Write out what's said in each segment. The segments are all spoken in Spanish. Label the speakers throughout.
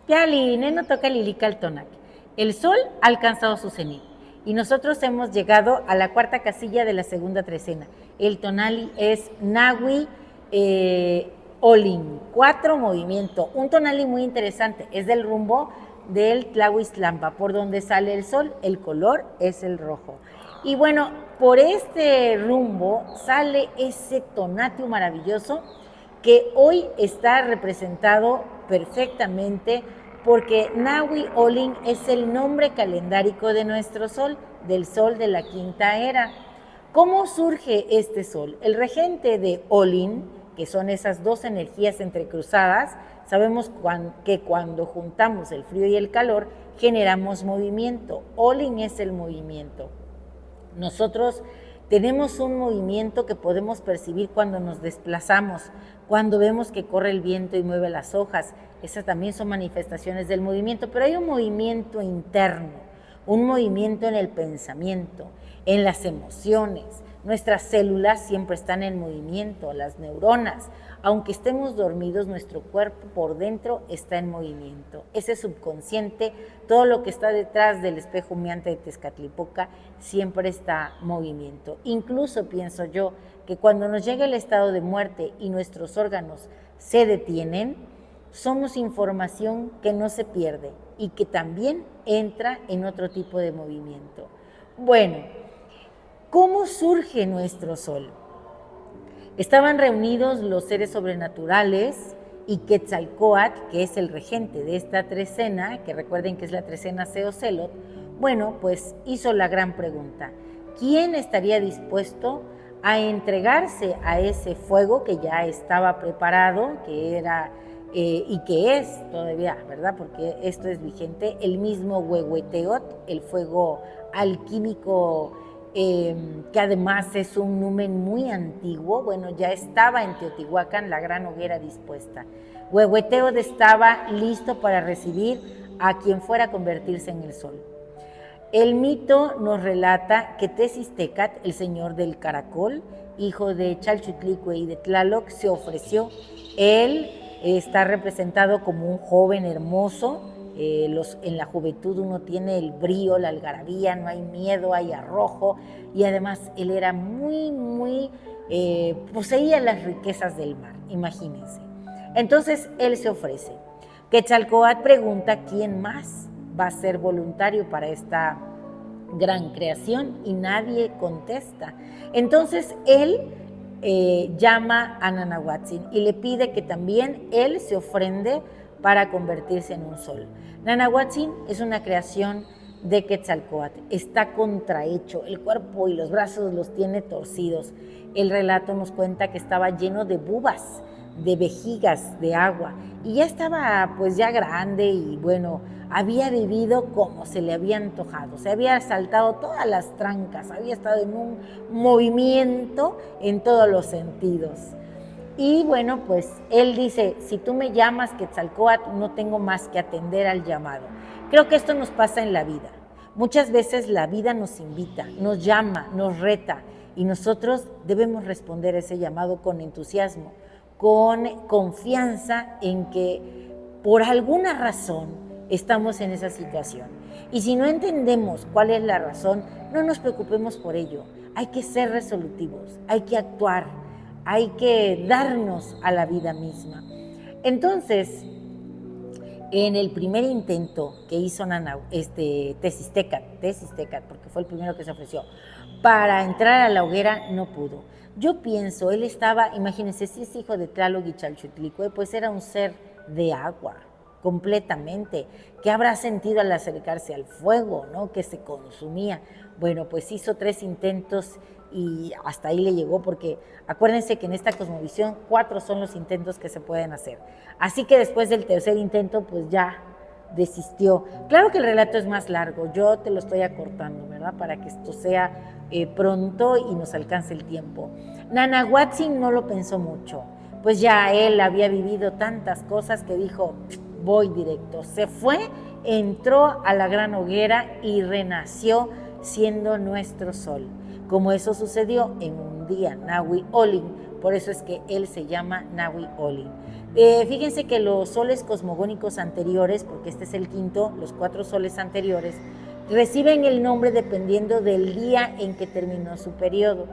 Speaker 1: Piali, neno toca Lilical El sol ha alcanzado su cenit y nosotros hemos llegado a la cuarta casilla de la segunda trecena. El tonali es Nahui Olin, 4 movimiento. Un tonali muy interesante, es del rumbo del Tlahuiztlampa, por donde sale el sol, el color es el rojo. Y bueno, por este rumbo sale ese tonatio maravilloso que hoy está representado perfectamente porque Nahui Olin es el nombre calendárico de nuestro sol, del sol de la quinta era. ¿Cómo surge este sol? El regente de Olin, que son esas dos energías entrecruzadas, sabemos que cuando juntamos el frío y el calor, generamos movimiento. Olin es el movimiento. Nosotros tenemos un movimiento que podemos percibir cuando nos desplazamos, cuando vemos que corre el viento y mueve las hojas. Esas también son manifestaciones del movimiento, pero hay un movimiento interno, un movimiento en el pensamiento, en las emociones. Nuestras células siempre están en movimiento, las neuronas. Aunque estemos dormidos, nuestro cuerpo por dentro está en movimiento. Ese subconsciente, todo lo que está detrás del espejo humeante de Tezcatlipoca, siempre está en movimiento. Incluso pienso yo que cuando nos llega el estado de muerte y nuestros órganos se detienen, somos información que no se pierde y que también entra en otro tipo de movimiento. Bueno, ¿cómo surge nuestro sol? Estaban reunidos los seres sobrenaturales y Quetzalcóatl, que es el regente de esta trecena, que recuerden que es la trecena Seocelot, bueno, pues hizo la gran pregunta: ¿quién estaría dispuesto a entregarse a ese fuego que ya estaba preparado, que era y que es todavía, ¿verdad? Porque esto es vigente, el mismo Huehueteotl, el fuego alquímico, que además es un numen muy antiguo. Bueno, ya estaba en Teotihuacán la gran hoguera dispuesta. Huehueteotl estaba listo para recibir a quien fuera a convertirse en el sol. El mito nos relata que Tezistecatl, el señor del caracol, hijo de Chalchutlicue y de Tlaloc, se ofreció. Él está representado como un joven hermoso. En la juventud uno tiene el brío, la algarabía, no hay miedo, hay arrojo, y además él era muy, poseía las riquezas del mar, imagínense. Entonces él se ofrece. Quetzalcóatl pregunta quién más va a ser voluntario para esta gran creación y nadie contesta. Entonces él llama a Nanahuatzin y le pide que también él se ofrende para convertirse en un sol. Nanahuatzin es una creación de Quetzalcóatl, está contrahecho, el cuerpo y los brazos los tiene torcidos. El relato nos cuenta que estaba lleno de bubas, de vejigas de agua, y ya estaba pues ya grande y bueno, había vivido como se le había antojado, se había saltado todas las trancas, había estado en un movimiento en todos los sentidos. Y bueno, pues él dice: si tú me llamas Quetzalcóatl, no tengo más que atender al llamado. Creo que esto nos pasa en la vida. Muchas veces la vida nos invita, nos llama, nos reta, y nosotros debemos responder a ese llamado con entusiasmo, con confianza en que por alguna razón estamos en esa situación. Y si no entendemos cuál es la razón, no nos preocupemos por ello. Hay que ser resolutivos, hay que actuar, hay que darnos a la vida misma. Entonces, en el primer intento que hizo Tezistecatl, porque fue el primero que se ofreció, para entrar a la hoguera, no pudo. Yo pienso, él estaba, imagínense, si es hijo de Tlaloc y Chalchutlicue, pues era un ser de agua, completamente, que habrá sentido al acercarse al fuego, ¿no? Que se consumía. Bueno, pues hizo 3 intentos y hasta ahí le llegó, porque acuérdense que en esta cosmovisión 4 son los intentos que se pueden hacer. Así que después del tercer intento, pues ya desistió. Claro que el relato es más largo, yo te lo estoy acortando, ¿verdad? Para que esto sea pronto y nos alcance el tiempo. Nanahuatzin no lo pensó mucho, pues ya él había vivido tantas cosas que dijo: voy directo. Se fue, entró a la gran hoguera y renació siendo nuestro sol. Como eso sucedió en un día, Nahui Olin por eso es que él se llama Nahui Olin. Fíjense que los soles cosmogónicos anteriores, porque este es el quinto, los 4 soles anteriores, reciben el nombre dependiendo del día en que terminó su periodo.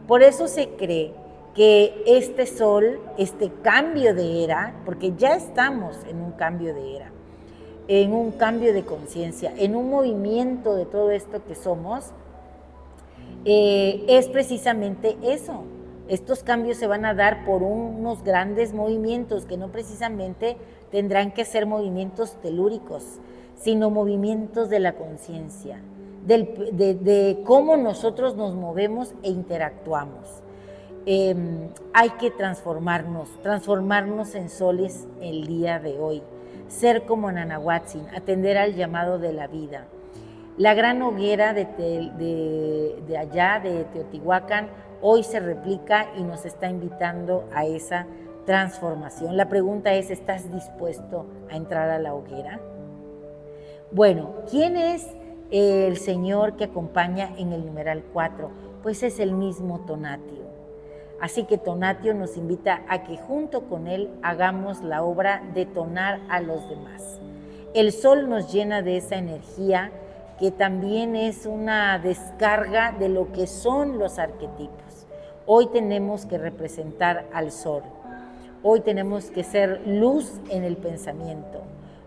Speaker 1: Por eso se cree que este sol, este cambio de era, porque ya estamos en un cambio de era, en un cambio de conciencia, en un movimiento de todo esto que somos, es precisamente eso. Estos cambios se van a dar por unos grandes movimientos que no precisamente tendrán que ser movimientos telúricos, sino movimientos de la conciencia, de cómo nosotros nos movemos e interactuamos. Hay que transformarnos en soles el día de hoy, ser como Nanahuatzin, atender al llamado de la vida. La gran hoguera de allá, de Teotihuacán, hoy se replica y nos está invitando a esa transformación. La pregunta es, ¿estás dispuesto a entrar a la hoguera? Bueno, ¿quién es el señor que acompaña en el numeral 4? Pues es el mismo Tonatio. Así que Tonatio nos invita a que junto con él hagamos la obra de tonar a los demás. El sol nos llena de esa energía que también es una descarga de lo que son los arquetipos. Hoy tenemos que representar al sol. Hoy tenemos que ser luz en el pensamiento,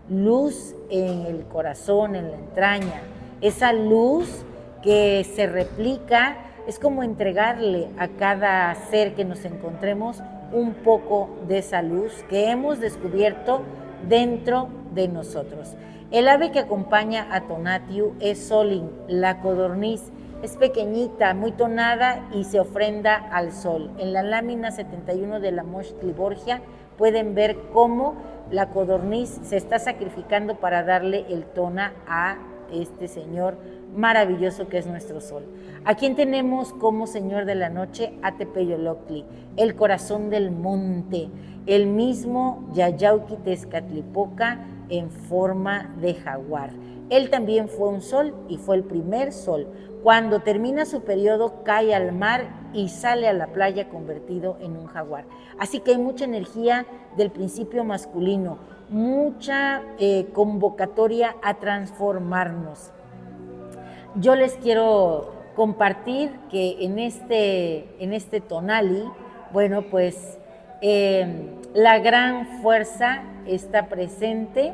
Speaker 1: luz en el corazón, en la entraña. Esa luz que se replica es como entregarle a cada ser que nos encontremos un poco de esa luz que hemos descubierto dentro de nosotros. El ave que acompaña a Tonatiuh es Solin, la codorniz. Es pequeñita, muy tonada y se ofrenda al sol. En la lámina 71 de la Mochtli Borgia pueden ver cómo la codorniz se está sacrificando para darle el tona a este señor maravilloso que es nuestro sol. ¿A quién tenemos como señor de la noche? A Tepeyoloctli, el corazón del monte, el mismo Yayauqui Tezcatlipoca en forma de jaguar. Él también fue un sol y fue el primer sol. Cuando termina su periodo, cae al mar y sale a la playa convertido en un jaguar. Así que hay mucha energía del principio masculino, mucha convocatoria a transformarnos. Yo les quiero compartir que en este tonali, bueno, pues la gran fuerza está presente.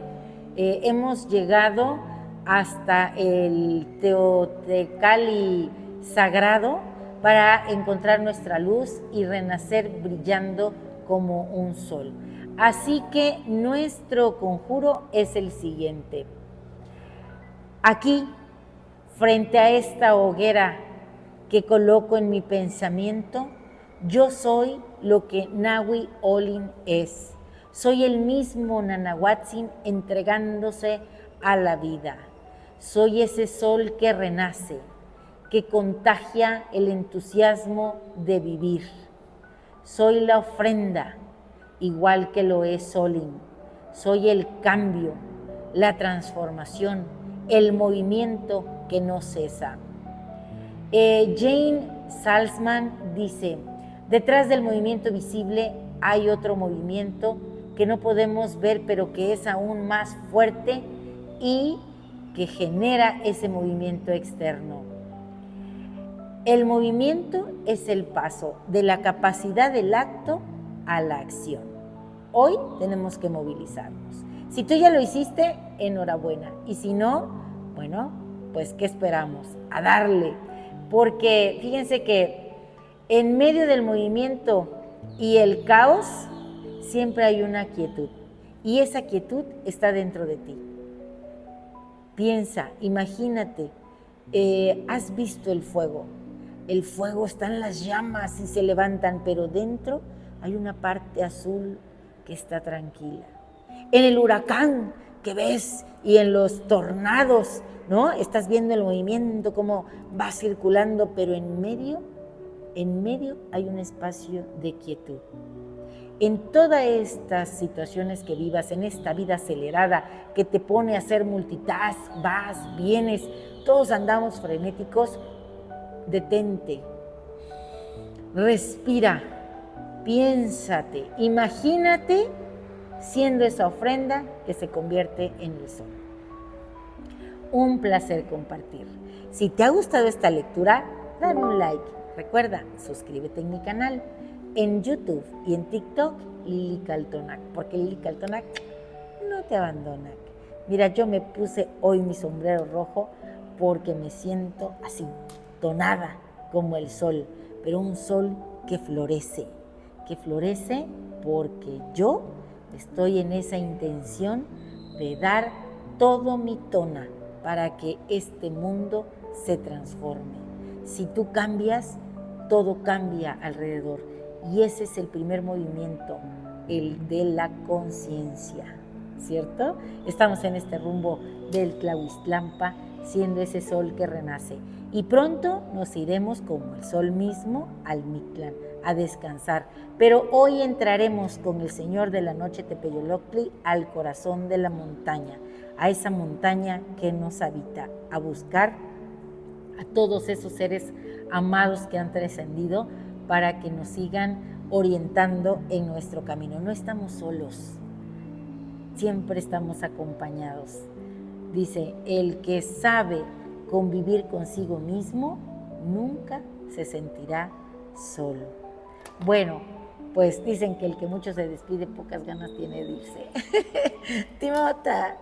Speaker 1: Hemos llegado hasta el Teotecali sagrado para encontrar nuestra luz y renacer brillando como un sol. Así que nuestro conjuro es el siguiente. Aquí, frente a esta hoguera que coloco en mi pensamiento, yo soy lo que Nahui Olin es. Soy el mismo Nanahuatzin entregándose a la vida. Soy ese sol que renace, que contagia el entusiasmo de vivir. Soy la ofrenda, igual que lo es Solin. Soy el cambio, la transformación, el movimiento que no cesa. Jane Salzman dice, detrás del movimiento visible hay otro movimiento que no podemos ver, pero que es aún más fuerte y que genera ese movimiento externo. El movimiento es el paso de la capacidad del acto a la acción. Hoy tenemos que movilizarnos. Si tú ya lo hiciste, enhorabuena. Y si no, bueno, pues ¿qué esperamos? A darle. Porque fíjense que en medio del movimiento y el caos, siempre hay una quietud. Y esa quietud está dentro de ti. Piensa, imagínate, has visto el fuego. El fuego está en las llamas y se levantan, pero dentro hay una parte azul que está tranquila. En el huracán que ves y en los tornados, ¿no? Estás viendo el movimiento, cómo va circulando, pero en medio hay un espacio de quietud. En todas estas situaciones que vivas, en esta vida acelerada que te pone a hacer multitask, vas, vienes, todos andamos frenéticos, detente, respira Piénsate, imagínate siendo esa ofrenda que se convierte en el sol. Un placer compartir. Si te ha gustado esta lectura, dame un like. Recuerda, suscríbete en mi canal, en YouTube y en TikTok, Lili Caltonac, porque Lili Caltonac no te abandona. Mira, yo me puse hoy mi sombrero rojo porque me siento así, tonada como el sol, pero un sol que florece porque yo estoy en esa intención de dar todo mi tona para que este mundo se transforme. Si tú cambias, todo cambia alrededor. Y ese es el primer movimiento, el de la conciencia, ¿cierto? Estamos en este rumbo del Tlahuistlampa, siendo ese sol que renace. Y pronto nos iremos como el sol mismo al Mictlán, a descansar. Pero hoy entraremos con el Señor de la Noche Tepeyoloctli al corazón de la montaña, a esa montaña que nos habita, a buscar a todos esos seres amados que han trascendido para que nos sigan orientando en nuestro camino. No estamos solos, siempre estamos acompañados. Dice, el que sabe convivir consigo mismo nunca se sentirá solo. Bueno, pues dicen que el que mucho se despide, pocas ganas tiene de irse. Timota.